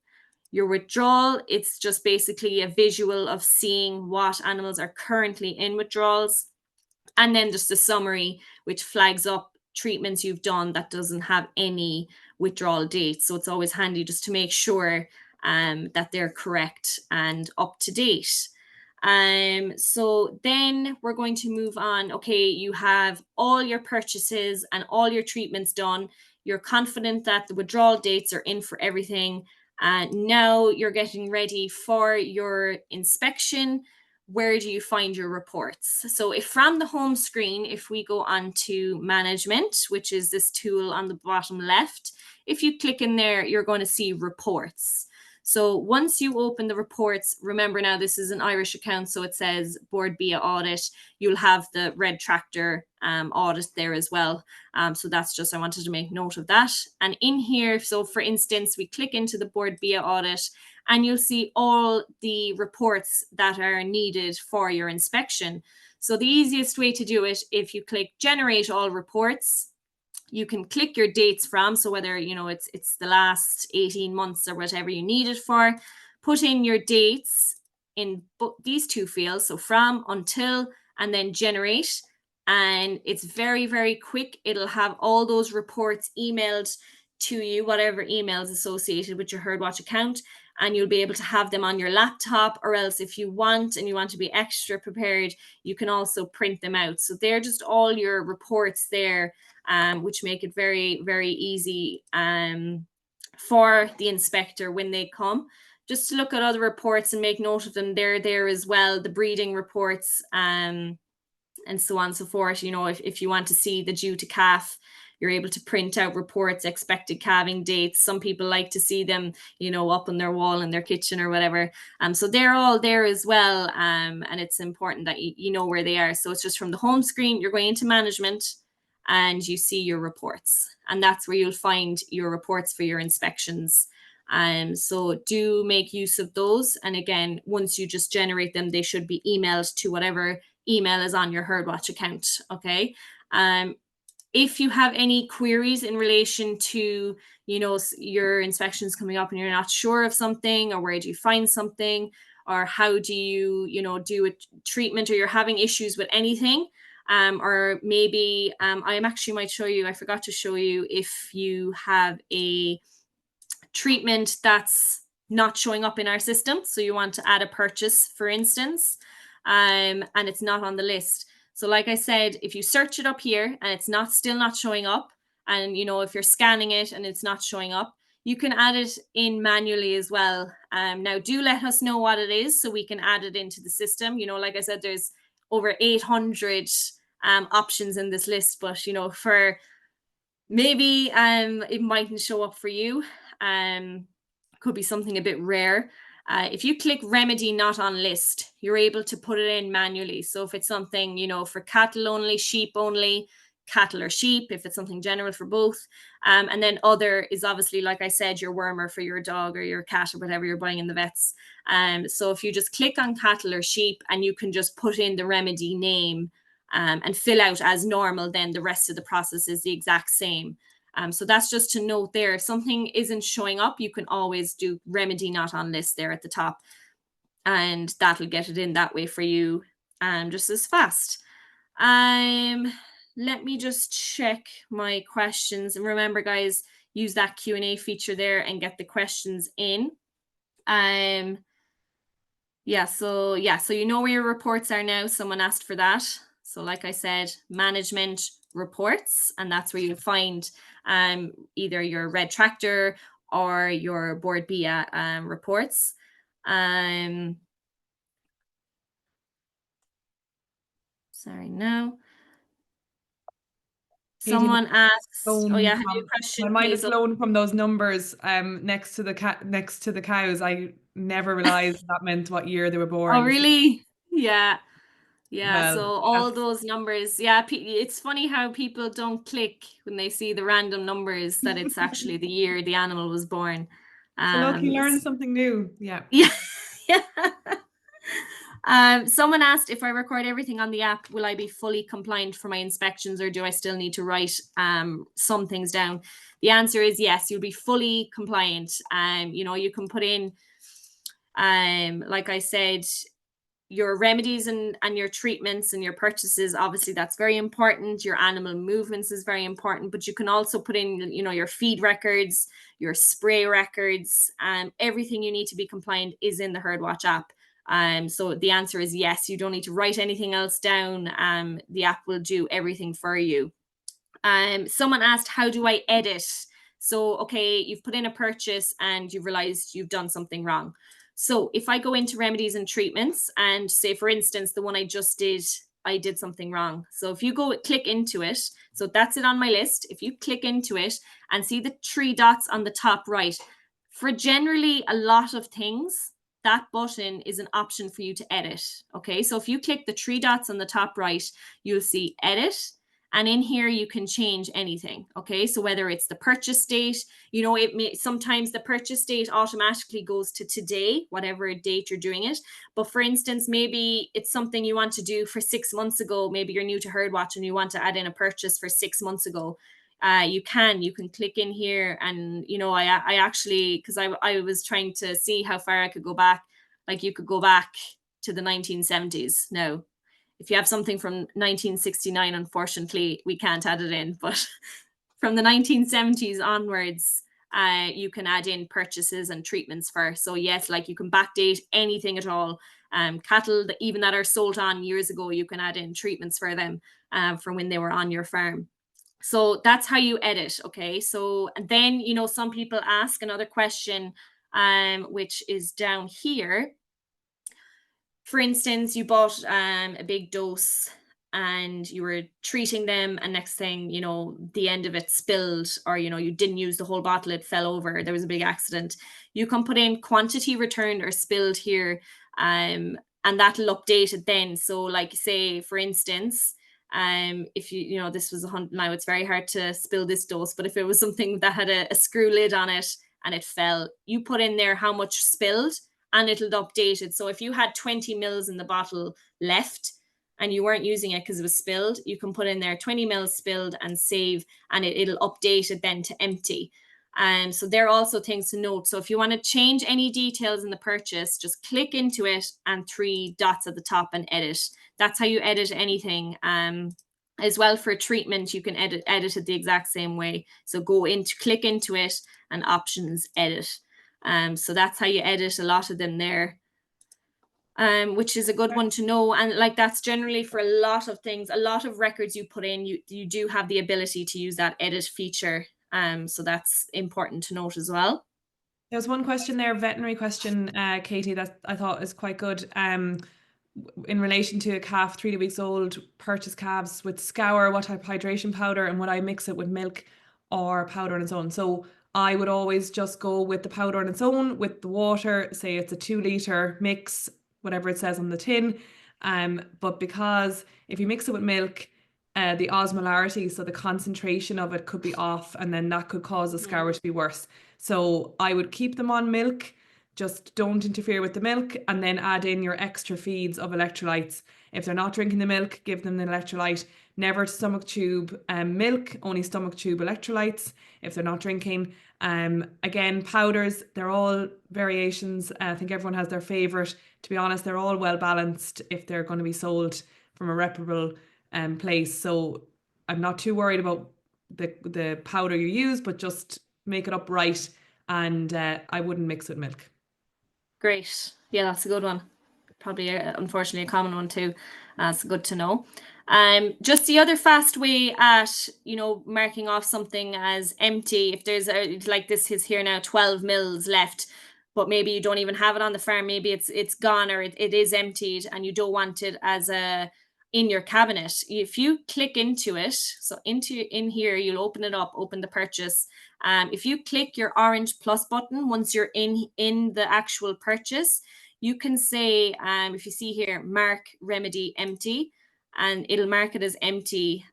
Your withdrawal, it's just basically a visual of seeing what animals are currently in withdrawals. And then just a summary, which flags up treatments you've done that doesn't have any withdrawal dates. So it's always handy just to make sure that they're correct and up to date. So then we're going to move on. Okay, you have all your purchases and all your treatments done. You're confident that the withdrawal dates are in for everything. Now you're getting ready for your inspection. Where do you find your reports? So if from the home screen, if we go on to management, which is this tool on the bottom left, if you click in there, you're going to see reports. So once you open the reports, remember now this is an Irish account, so it says Board BIA audit. You'll have the red tractor audit there as well. So that's just, I wanted to make note of that. And in here, so for instance, we click into the Board BIA audit, and you'll see all the reports that are needed for your inspection. So the easiest way to do it, if you click generate all reports, you can click your dates from, so whether it's the last 18 months or whatever you need it for, put in your dates in these two fields, so from, until, and then generate. And it's very, very quick. It'll have all those reports emailed to you, whatever email is associated with your Herdwatch account, and you'll be able to have them on your laptop, or else if you want and you want to be extra prepared, you can also print them out. So they're just all your reports there, which make it very, very easy for the inspector when they come, just to look at other reports and make note of them. They're there as well, the breeding reports, and so on and so forth. If you want to see the due to calf, You're able to print out reports, expected calving dates. Some people like to see them, up on their wall in their kitchen or whatever. So they're all there as well. And it's important that you know where they are. So it's just from the home screen, you're going into management and you see your reports. And that's where you'll find your reports for your inspections. So do make use of those. And again, once you just generate them, they should be emailed to whatever email is on your Herdwatch account. Okay. If you have any queries in relation to, your inspections coming up and you're not sure of something, or where do you find something, or how do you, do a treatment, or you're having issues with anything, or maybe I actually might show you, I forgot to show you, if you have a treatment that's not showing up in our system. So you want to add a purchase, for instance, and it's not on the list. So like I said, if you search it up here and it's still not showing up, and if you're scanning it and it's not showing up, you can add it in manually as well. Now do let us know what it is so we can add it into the system. Like I said, there's over 800 options in this list, but for maybe it mightn't show up for you. Could be something a bit rare. If you click remedy not on list, you're able to put it in manually. So if it's something, for cattle only, sheep only, cattle or sheep, if it's something general for both. And then other is obviously, like I said, your wormer for your dog or your cat or whatever you're buying in the vets. So if you just click on cattle or sheep, and you can just put in the remedy name and fill out as normal, then the rest of the process is the exact same. So that's just to note there. If something isn't showing up, you can always do remedy not on list there at the top, and that'll get it in that way for you just as fast. Let me just check my questions. And remember, guys, use that Q&A feature there and get the questions in. So you know where your reports are now. Someone asked for that. So like I said, management reports, and that's where you'll find either your red tractor or your board BIA reports. Sorry, no. Someone asked, oh yeah, have you a question? My mind is Hazel? blown from those numbers next to the cows. I never realized that meant what year they were born. Oh really? Yeah. Well, So all those numbers, it's funny how people don't click when they see the random numbers that it's actually the year the animal was born. So look, you learn something new. Yeah. Yeah. Someone asked, if I record everything on the app, will I be fully compliant for my inspections, or do I still need to write some things down? The answer is yes, you'll be fully compliant. You can put in, like I said, your remedies and your treatments and your purchases. Obviously, that's very important. Your animal movements is very important, but you can also put in, your feed records, your spray records, and everything you need to be compliant is in the Herdwatch app. So the answer is yes, you don't need to write anything else down. The app will do everything for you. Someone asked, how do I edit? So, okay, you've put in a purchase and you've realized you've done something wrong. So if I go into remedies and treatments and say, for instance, the one I just did, I did something wrong. So if you click into it, so that's it on my list. If you click into it and see the 3 dots on the top right, for generally a lot of things, that button is an option for you to edit. Okay, so if you click the 3 dots on the top right, you'll see edit. And in here, you can change anything. Okay, so whether it's the purchase date, sometimes the purchase date automatically goes to today, whatever date you're doing it. But for instance, maybe it's something you want to do for 6 months ago. Maybe you're new to Herdwatch and you want to add in a purchase for 6 months ago. You can click in here, and I actually, because I was trying to see how far I could go back. Like, you could go back to the 1970s. Now, if you have something from 1969, unfortunately, we can't add it in. But from the 1970s onwards, you can add in purchases and treatments for. So yes, like, you can backdate anything at all. Cattle even that are sold on years ago, you can add in treatments for them from when they were on your farm. So that's how you edit. Okay. So, and then, some people ask another question, which is down here. For instance, you bought a big dose and you were treating them, and next thing you know, the end of it spilled, or you didn't use the whole bottle, it fell over, there was a big accident, you can put in quantity returned or spilled here, and that'll update it then. So like say for instance, if this was 100, now it's very hard to spill this dose, but if it was something that had a screw lid on it and it fell, you put in there how much spilled and it'll update it. So if you had 20 mils in the bottle left and you weren't using it because it was spilled, you can put in there 20 mils spilled and save, and it'll update it then to empty. And so there are also things to note. So if you want to change any details in the purchase, just click into it and 3 dots at the top and edit. That's how you edit anything. As well, for treatment, you can edit it the exact same way. So click into it and options, edit. So that's how you edit a lot of them there. Which is a good one to know. And like that's generally for a lot of things, a lot of records you put in, you do have the ability to use that edit feature. So that's important to note as well. There's one question there, veterinary question, Katie, that I thought is quite good. In relation to a calf 3 weeks old, purchase calves with scour, what type of hydration powder, and would I mix it with milk or powder on its own? So I would always just go with the powder on its own with the water, say it's a 2 litre mix, whatever it says on the tin. But because if you mix it with milk, the osmolarity, so the concentration of it could be off, and then that could cause the scour to be worse. So I would keep them on milk, just don't interfere with the milk, and then add in your extra feeds of electrolytes. If they're not drinking the milk, give them the electrolyte. Never stomach tube milk, only stomach tube electrolytes if they're not drinking. Again, powders, they're all variations. I think everyone has their favorite. To be honest, they're all well balanced if they're going to be sold from a reputable place. So I'm not too worried about the powder you use, but just make it up right, and I wouldn't mix with milk. Great. Yeah, that's a good one. Probably, unfortunately, a common one too. It's good to know. Just the other fast way at, marking off something as empty, if there's like this is here now 12 mils left, but maybe you don't even have it on the farm, maybe it's gone, or it is emptied and you don't want it as in your cabinet. If you click into it, so in here, you'll open it up, open the purchase. If you click your orange plus button, once you're in the actual purchase, you can say, if you see here, mark remedy empty, and it'll mark it as empty,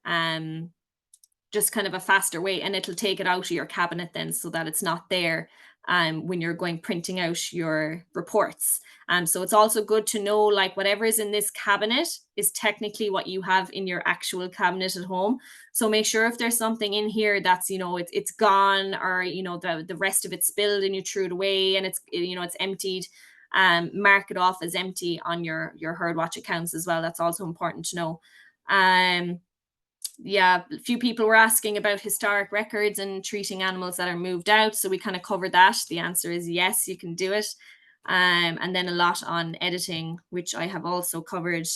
just kind of a faster way, and it'll take it out of your cabinet then, so that it's not there when you're printing out your reports. So it's also good to know, like, whatever is in this cabinet is technically what you have in your actual cabinet at home. So make sure if there's something in here that's, it's gone, or, the rest of it spilled and you threw it away and it's emptied, mark it off as empty on your Herdwatch accounts as well. That's also important to know. Yeah, a few people were asking about historic records and treating animals that are moved out. So we kind of covered that. The answer is yes, you can do it. And then a lot on editing, which I have also covered.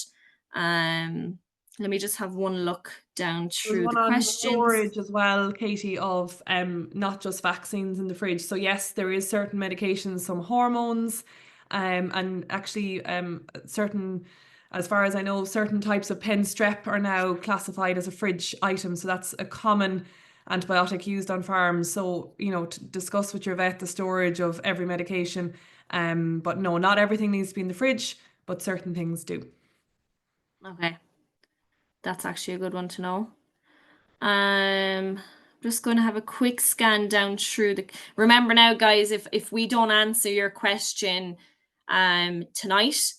Let me just have one look down through the questions. Storage as well, Katie, of not just vaccines in the fridge. So yes, there is certain medications, some hormones, and actually certain, as far as I know, certain types of pen strep are now classified as a fridge item. So that's a common antibiotic used on farms. So, to discuss with your vet the storage of every medication. But no, not everything needs to be in the fridge, but certain things do. Okay. That's actually a good one to know. Just going to have a quick scan down through remember now, guys, if we don't answer your question tonight,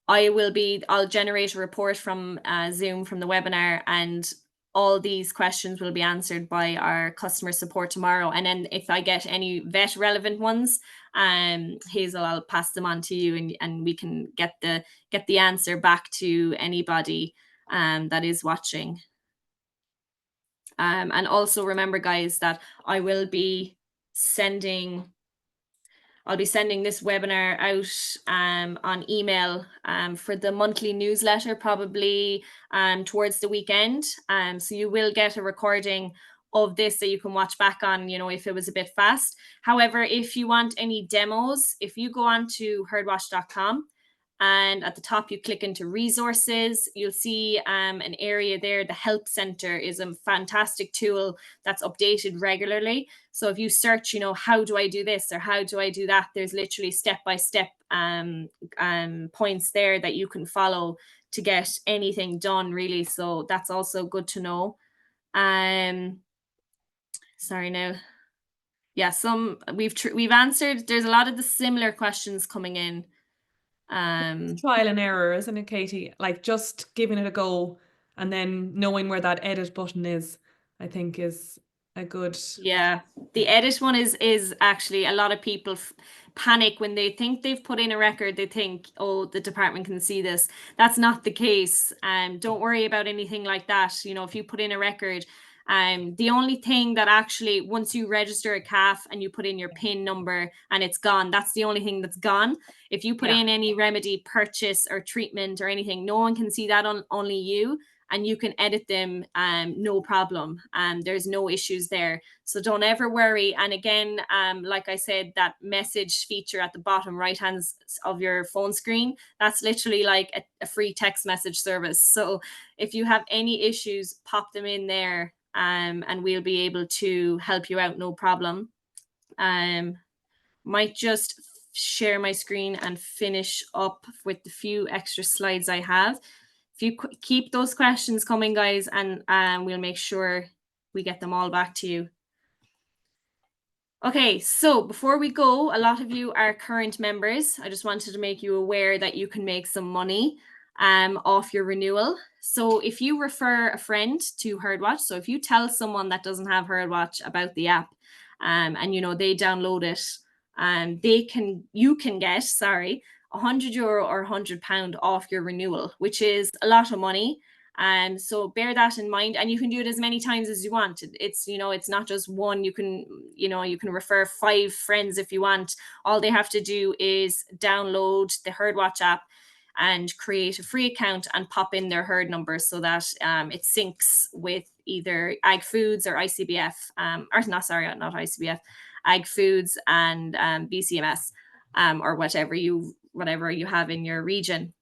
I'll generate a report from Zoom from the webinar, and all these questions will be answered by our customer support tomorrow. And then if I get any vet relevant ones, Hazel, I'll pass them on to you, and we can get the answer back to anybody that is watching. And also remember, guys, that I'll be sending this webinar out on email for the monthly newsletter, probably towards the weekend. So you will get a recording of this that you can watch back on, if it was a bit fast. However, if you want any demos, if you go on to herdwatch.com and at the top you click into resources. You'll see an area there. The help center is a fantastic tool that's updated regularly. So if you search, how do I do this or how do I do that, there's literally step-by-step points there that you can follow to get anything done, really. So that's also good to know. Sorry now. Yeah, we've answered. There's a lot of the similar questions coming in. Trial and error, isn't it, Katie? Like just giving it a go and then knowing where that edit button is, I think is a good. Yeah, the edit one is actually, a lot of people panic when they think they've put in a record. They think, oh, the department can see this. That's not the case. Don't worry about anything like that. If you put in a record, the only thing that actually, once you register a calf and you put in your PIN number and it's gone, that's the only thing that's gone. If you put in any remedy, purchase or treatment or anything, no one can see that, only you, and you can edit them, no problem. There's no issues there. So don't ever worry. And again, like I said, that message feature at the bottom right hand of your phone screen, that's literally like a free text message service. So if you have any issues, pop them in there, and we'll be able to help you out, no problem. Might just share my screen and finish up with the few extra slides I have. If you keep those questions coming, guys, and we'll make sure we get them all back to you. Okay, so before we go, a lot of you are current members. I just wanted to make you aware that you can make some money off your renewal. So if you refer a friend to Herdwatch, so if you tell someone that doesn't have Herdwatch about the app, and they download it, you can get, €100 or £100 off your renewal, which is a lot of money. So bear that in mind, and you can do it as many times as you want. It's not just one. You can refer 5 friends if you want. All they have to do is download the Herdwatch app and create a free account and pop in their herd number so that it syncs with either Ag Foods or ICBF, not ICBF, Ag Foods and BCMS, or whatever you have in your region.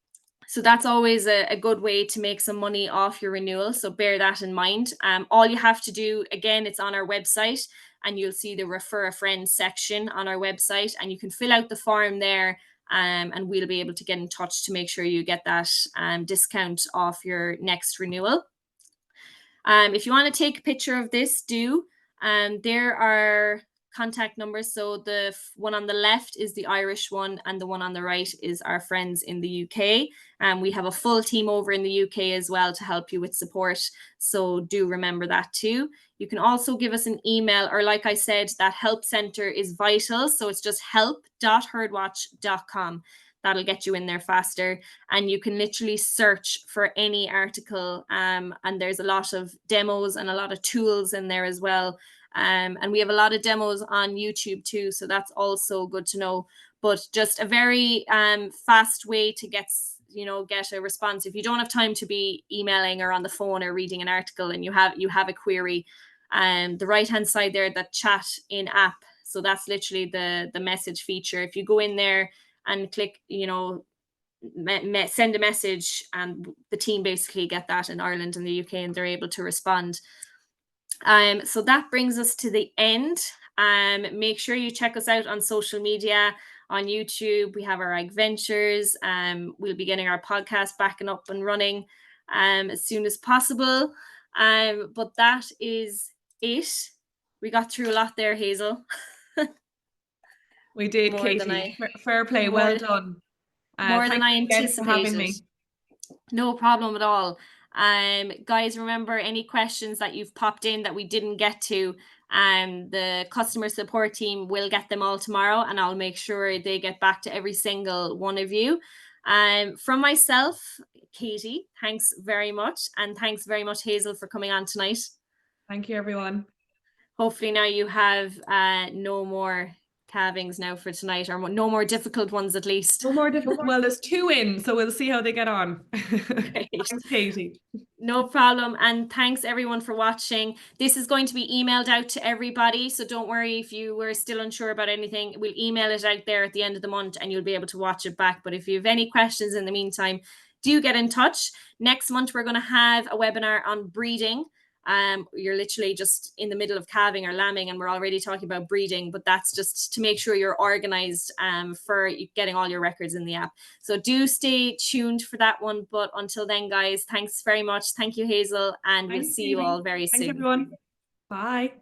So that's always a good way to make some money off your renewal. So bear that in mind. All you have to do, again, it's on our website, and you'll see the refer a friend section on our website, and you can fill out the form there, and we'll be able to get in touch to make sure you get that discount off your next renewal. If you want to take a picture of this, do. There are contact numbers. So the one on the left is the Irish one, and the one on the right is our friends in the UK. We have a full team over in the UK as well to help you with support. So do remember that too. You can also give us an email, or like I said, that help center is vital. So it's just help.herdwatch.com. That'll get you in there faster, and you can literally search for any article, and there's a lot of demos and a lot of tools in there as well. And we have a lot of demos on YouTube too, so that's also good to know. But just a very fast way to get a response. If you don't have time to be emailing or on the phone or reading an article, and you have a query, the right hand side there, that chat in app, so that's literally the message feature. If you go in there and click send a message, and the team basically get that in Ireland and the UK, and they're able to respond. So that brings us to the end. Make sure you check us out on social media. On YouTube, we have our Ag Ventures. We'll be getting our podcast back and up and running as soon as possible. But that is it. We got through a lot there, Hazel. We did, Katie. Fair play. Well done. More than I anticipated. For having me. No problem at all. Guys, remember, any questions that you've popped in that we didn't get to, the customer support team will get them all tomorrow, and I'll make sure they get back to every single one of you. From myself, Katie, thanks very much, and thanks very much, Hazel, for coming on tonight. Thank you, everyone. Hopefully now you have no more calvings now for tonight, or no more difficult ones at least. No more difficult. Well, there's 2 in, so we'll see how they get on. Great. Thanks, Katie. No problem. And thanks everyone for watching. This is going to be emailed out to everybody. So don't worry if you were still unsure about anything. We'll email it out there at the end of the month and you'll be able to watch it back. But if you have any questions in the meantime, do get in touch. Next month, we're going to have a webinar on breeding. You're literally just in the middle of calving or lambing and we're already talking about breeding, but that's just to make sure you're organized for getting all your records in the app. So do stay tuned for that one. But until then, guys, thanks very much. Thank you, Hazel, and we'll see you all very soon. Thanks, everyone. Bye.